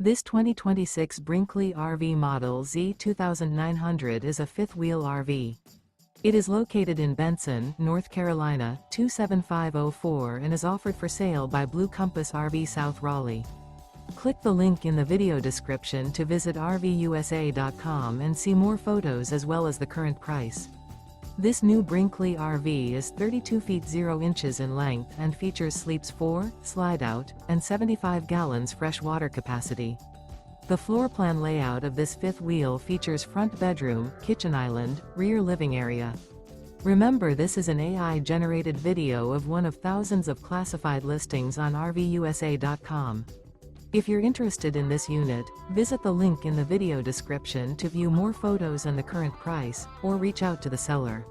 This 2026 Brinkley RV Model Z 2900 is a fifth-wheel RV. It is located in Benson, North Carolina, 27504 and is offered for sale by Blue Compass RV South Raleigh. Click the link in the video description to visit RVUSA.com and see more photos as well as the current price. This new Brinkley RV is 32 feet 0 inches in length and features sleeps 4, slide-out, and 75 gallons fresh water capacity. The floor plan layout of this fifth wheel features front bedroom, kitchen island, rear living area. Remember, this is an AI-generated video of one of thousands of classified listings on RVUSA.com. If you're interested in this unit, visit the link in the video description to view more photos and the current price, or reach out to the seller.